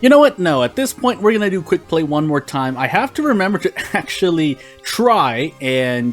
You know what? No, at this point, we're gonna do quick play one more time. I have to remember to actually try and,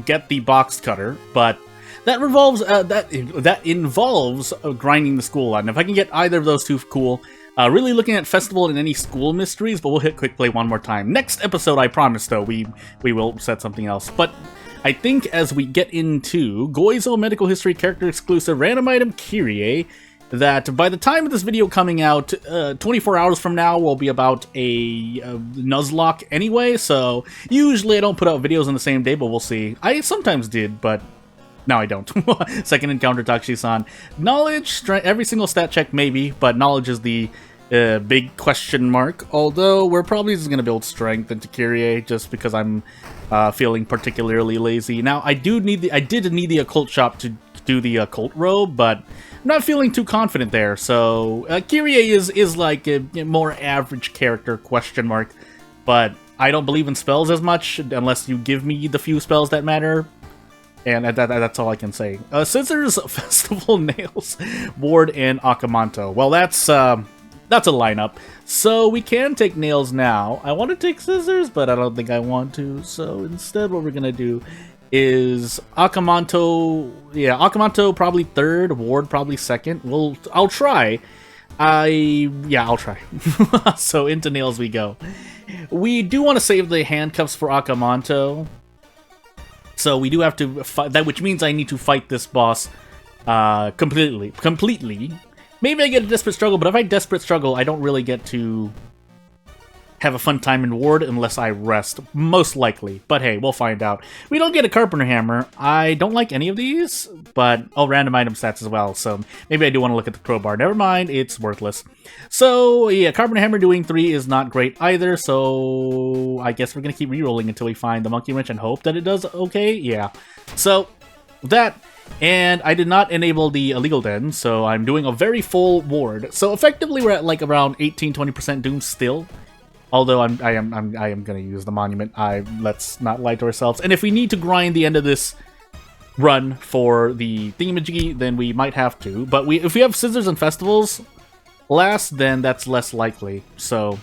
get the box cutter, but that revolves, that involves grinding the school out. And if I can get either of those two, cool. Really looking at festival and any school mysteries, but we'll hit quick play one more time. Next episode, I promise, though, we will set something else. But I think as we get into Goizo Medical History Character Exclusive Random Item Kyrie, that by the time of this video coming out, 24 hours from now will be about a Nuzlocke anyway, so usually I don't put out videos on the same day, but we'll see. I sometimes did, but now I don't. Second encounter Takushi-san. Knowledge, strength, every single stat check maybe, but knowledge is the big question mark, although we're probably just going to build strength into Kyrie just because I'm feeling particularly lazy. Now, I did need the occult shop to do the occult robe, but I'm not feeling too confident there, so Kyrie is like a more average character, question mark, but I don't believe in spells as much unless you give me the few spells that matter, and that's all I can say. Scissors, Festival, Nails, Ward, and Akamanto. Well, that's a lineup, so we can take Nails now. I want to take Scissors, but I don't think I want to, so instead what we're gonna do is Akamanto. Yeah, Akamanto probably third, Ward probably second. I'll try. I'll try. So into Nails we go. We do want to save the handcuffs for Akamanto, so we do have to fight that, which means I need to fight this boss completely. Maybe I get a Desperate Struggle, but if I Desperate Struggle, I don't really get to have a fun time in Ward unless I rest, most likely. But hey, we'll find out. We don't get a Carpenter Hammer. I don't like any of these, but random item stats as well, so maybe I do want to look at the crowbar. Never mind, it's worthless. So yeah, Carpenter Hammer doing 3 is not great either, so I guess we're gonna keep rerolling until we find the Monkey Wrench and hope that it does okay. Yeah, so that. And I did not enable the illegal den, so I'm doing a very full Ward. So effectively we're at like around 18-20% Doom still. Although I am gonna use the monument. Let's not lie to ourselves. And if we need to grind the end of this run for the thingamajiggy, then we might have to. But if we have Scissors and Festivals last, then that's less likely. So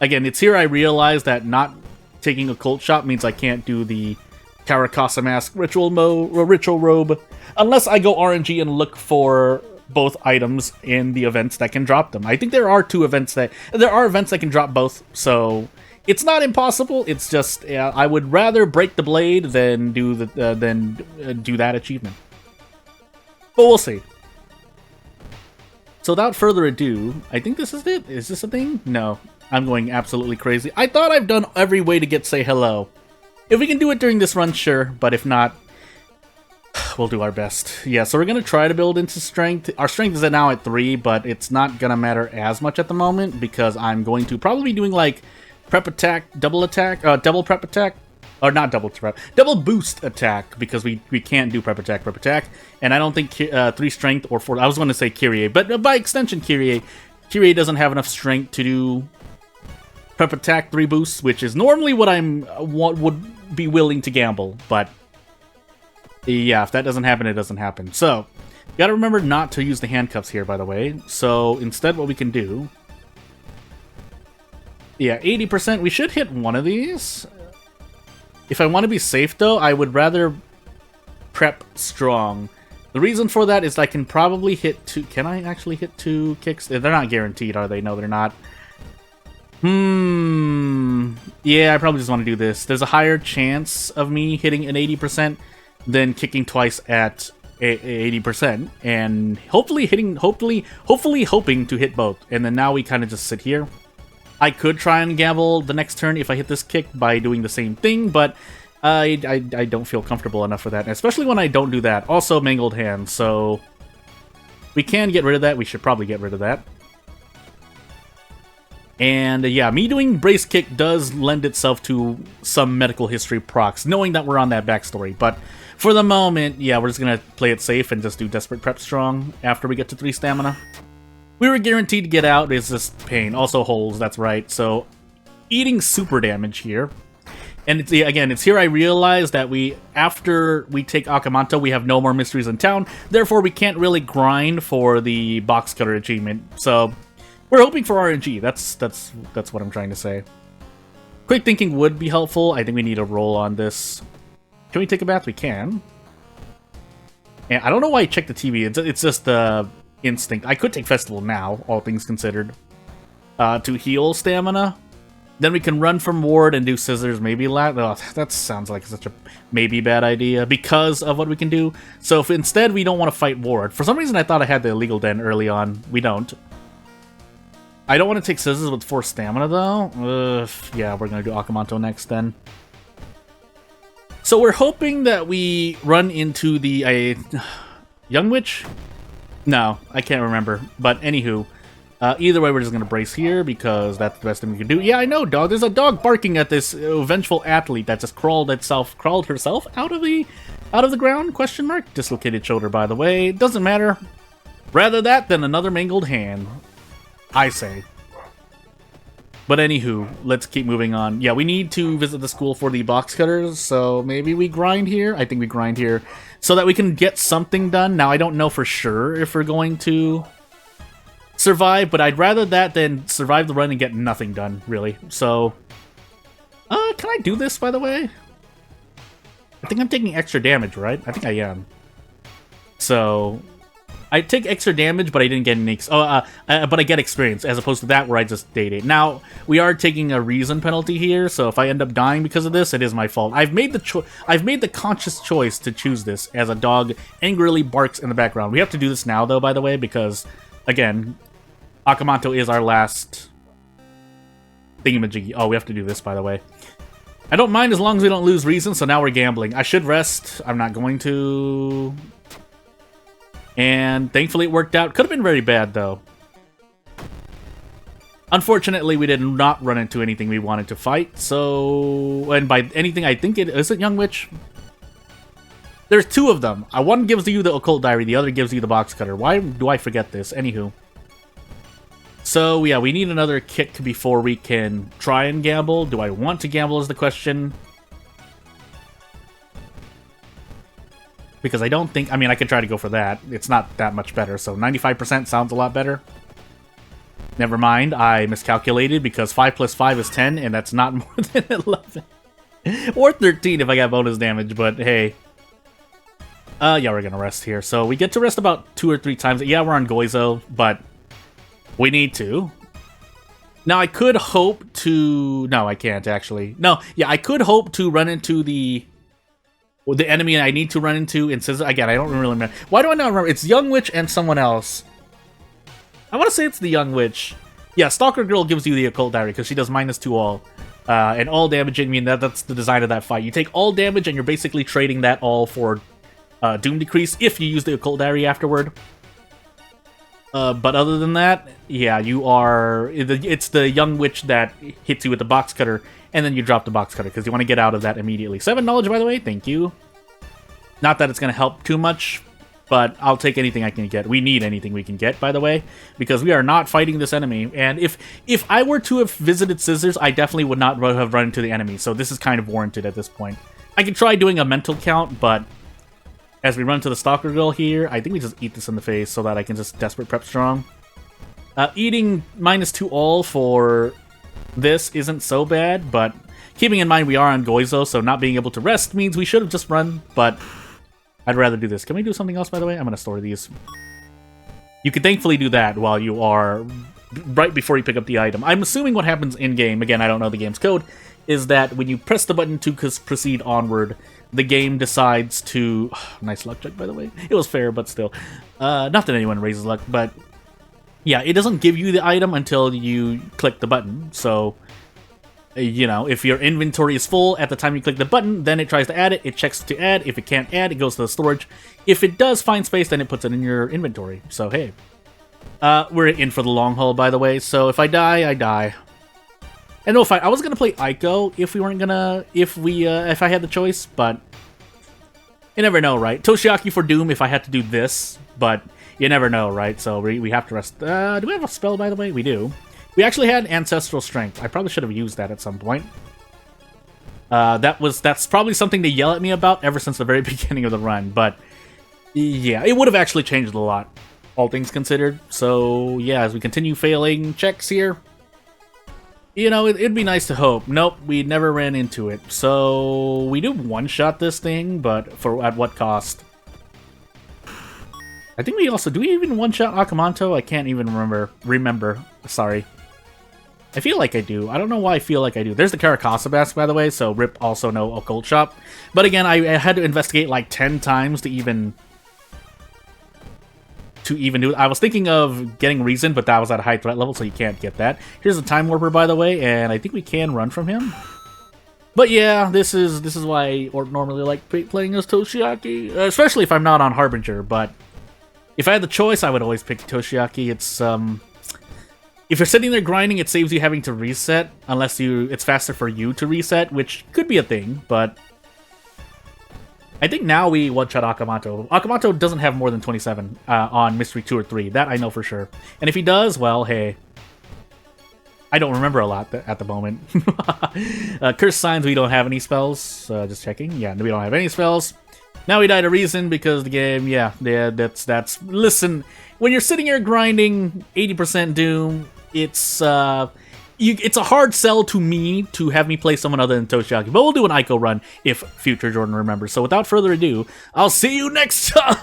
again, it's here I realize that not taking Occult Shop means I can't do the Karakasa Mask Ritual Robe unless I go RNG and look for both items in the events that can drop them. I think there are events that can drop both, so it's not impossible. It's just I would rather break the blade than do that achievement. But we'll see. So without further ado, I think this is it. Is this a thing? No, I'm going absolutely crazy. I thought I've done every way to get say hello. If we can do it during this run, sure, but if not, we'll do our best. Yeah, so we're going to try to build into strength. Our strength is now at 3, but it's not going to matter as much at the moment because I'm going to probably be doing like prep attack, double prep attack, or not double prep, double boost attack because we can't do prep attack, and I don't think 3 strength or 4, I was going to say Kyrie, but by extension Kyrie doesn't have enough strength to do prep attack 3 boosts, which is normally what would be willing to gamble, but yeah, if that doesn't happen, it doesn't happen. So, you gotta remember not to use the handcuffs here, by the way. So, instead what we can do... Yeah, 80%, we should hit one of these. If I want to be safe, though, I would rather prep strong. The reason for that is I can probably hit 2... Can I actually hit 2 kicks? They're not guaranteed, are they? No, they're not. Yeah, I probably just want to do this. There's a higher chance of me hitting an 80% than kicking twice at 80%, and hopefully hoping to hit both. And then now we kind of just sit here. I could try and gamble the next turn if I hit this kick by doing the same thing, but I don't feel comfortable enough for that, especially when I don't do that. Also, mangled hand, so we can get rid of that. We should probably get rid of that. And yeah, me doing brace kick does lend itself to some medical history procs, knowing that we're on that backstory. But for the moment, yeah, we're just going to play it safe and just do Desperate Prep Strong after we get to 3 stamina. We were guaranteed to get out, it's just pain. Also holes, that's right. So, eating super damage here. And it's here I realize that after we take Akamanto, we have no more mysteries in town. Therefore, we can't really grind for the box cutter achievement. So, We're hoping for RNG. That's what I'm trying to say. Quick thinking would be helpful. I think we need a roll on this. Can we take a bath? We can. And I don't know why I checked the TV. It's just the instinct. I could take Festival now, all things considered, to heal stamina. Then we can run from ward and do scissors, maybe that sounds like such a maybe bad idea because of what we can do. So if instead we don't want to fight ward. For some reason I thought I had the illegal den early on. We don't. I don't want to take scissors with 4 stamina though. Yeah, we're going to do Akamanto next then. So we're hoping that we run into the Young Witch? No, I can't remember. But anywho. Either way, we're just gonna brace here because that's the best thing we can do. Yeah, I know, dog. There's a dog barking at this vengeful athlete that just crawled herself out of the ground? Question mark. Dislocated shoulder, by the way. Doesn't matter. Rather that than another mangled hand, I say. But anywho, let's keep moving on. Yeah, we need to visit the school for the box cutters, so maybe we grind here. I think we grind here so that we can get something done. Now, I don't know for sure if we're going to survive, but I'd rather that than survive the run and get nothing done, really. So, can I do this, by the way? I think I'm taking extra damage, right? I think I am. So, I take extra damage, but I didn't get any... but I get experience, as opposed to that where I just dated. Now, we are taking a reason penalty here, so if I end up dying because of this, it is my fault. I've made the conscious choice to choose this, as a dog angrily barks in the background. We have to do this now, though, by the way, because, again, Akamanto is our last thingamajiggy. Oh, we have to do this, by the way. I don't mind as long as we don't lose reason, so now we're gambling. I should rest. I'm not going to. And thankfully it worked out. Could have been very bad, though. Unfortunately, we did not run into anything we wanted to fight, so... And by anything, I think it... Is it Young Witch? There's 2 of them. One gives you the Occult Diary, the other gives you the Box Cutter. Why do I forget this? Anywho. So, yeah, we need another kick before we can try and gamble. Do I want to gamble is the question. Because I don't think... I mean, I could try to go for that. It's not that much better, so 95% sounds a lot better. Never mind, I miscalculated because 5 plus 5 is 10, and that's not more than 11. Or 13 if I got bonus damage, but hey. Yeah, we're gonna rest here. So we get to rest about 2 or 3 times. Yeah, we're on Goizo, but... We need to. Now, I could hope to... No, I can't, actually. No, yeah, I could hope to run into the enemy I need to run into in Scissor. Again, I don't really remember. Why do I not remember? It's Young Witch and someone else. I want to say it's the Young Witch. Yeah, Stalker Girl gives you the Occult Diary because she does -2 all. And all damage, I mean, that's the design of that fight. You take all damage and you're basically trading that all for Doom Decrease if you use the Occult Diary afterward. But other than that, yeah, you are... It's the Young Witch that hits you with the Box Cutter, and then you drop the Box Cutter, because you want to get out of that immediately. 7 knowledge, by the way, thank you. Not that it's going to help too much, but I'll take anything I can get. We need anything we can get, by the way, because we are not fighting this enemy. And if I were to have visited Scissors, I definitely would not have run into the enemy, so this is kind of warranted at this point. I could try doing a mental count, but... As we run to the Stalker Girl here, I think we just eat this in the face so that I can just Desperate Prep Strong. Eating -2 all for this isn't so bad, but keeping in mind we are on Goizo, so not being able to rest means we should have just run, but I'd rather do this. Can we do something else, by the way? I'm going to store these. You can thankfully do that while you are... right before you pick up the item. I'm assuming what happens in-game, again, I don't know the game's code, is that when you press the button to proceed onward, the game decides to... nice luck check, by the way. It was fair, but still. Not that anyone raises luck, but... Yeah, it doesn't give you the item until you click the button. So, you know, if your inventory is full at the time you click the button, then it tries to add it. It checks to add. If it can't add, it goes to the storage. If it does find space, then it puts it in your inventory. So, hey. We're in for the long haul, by the way. So, if I die, I die. And no, I was gonna play Aiko if we weren't gonna... If I had the choice, but... You never know, right? Toshiaki for Doom if I had to do this, but you never know, right? So we have to rest... do we have a spell, by the way? We do. We actually had Ancestral Strength. I probably should have used that at some point. That's probably something to yell at me about ever since the very beginning of the run, but... Yeah, it would have actually changed a lot. all things considered. So yeah, as we continue failing checks here, you know, it'd be nice to hope. Nope, we never ran into it. So we do one-shot this thing, but at what cost? I think we also... Do we even one-shot Akamanto? I can't even remember. Sorry. I feel like I do. I don't know why I feel like I do. There's the Caracasa mask, by the way, so RIP also no occult shop. But again, I had to investigate like 10 times to even do it. I was thinking of getting Reason, but that was at a high threat level, so you can't get that. Here's a Time Warper, by the way, and I think we can run from him. But yeah, this is why I normally like playing as Toshiaki, especially if I'm not on Harbinger, but if I had the choice, I would always pick Toshiaki. It's, if you're sitting there grinding, it saves you having to reset, unless it's faster for you to reset, which could be a thing, but I think now we one-shot Akamanto. Akamanto doesn't have more than 27 on Mystery 2 or 3. That I know for sure. And if he does, well, hey. I don't remember a lot at the moment. Curse Signs, we don't have any spells. Just checking. Yeah, we don't have any spells. Now we die to Reason because the game, yeah, that's... Listen, when you're sitting here grinding 80% Doom, it's a hard sell to me to have me play someone other than Toshiaki, but we'll do an Ico run if future Jordan remembers. So without further ado, I'll see you next time!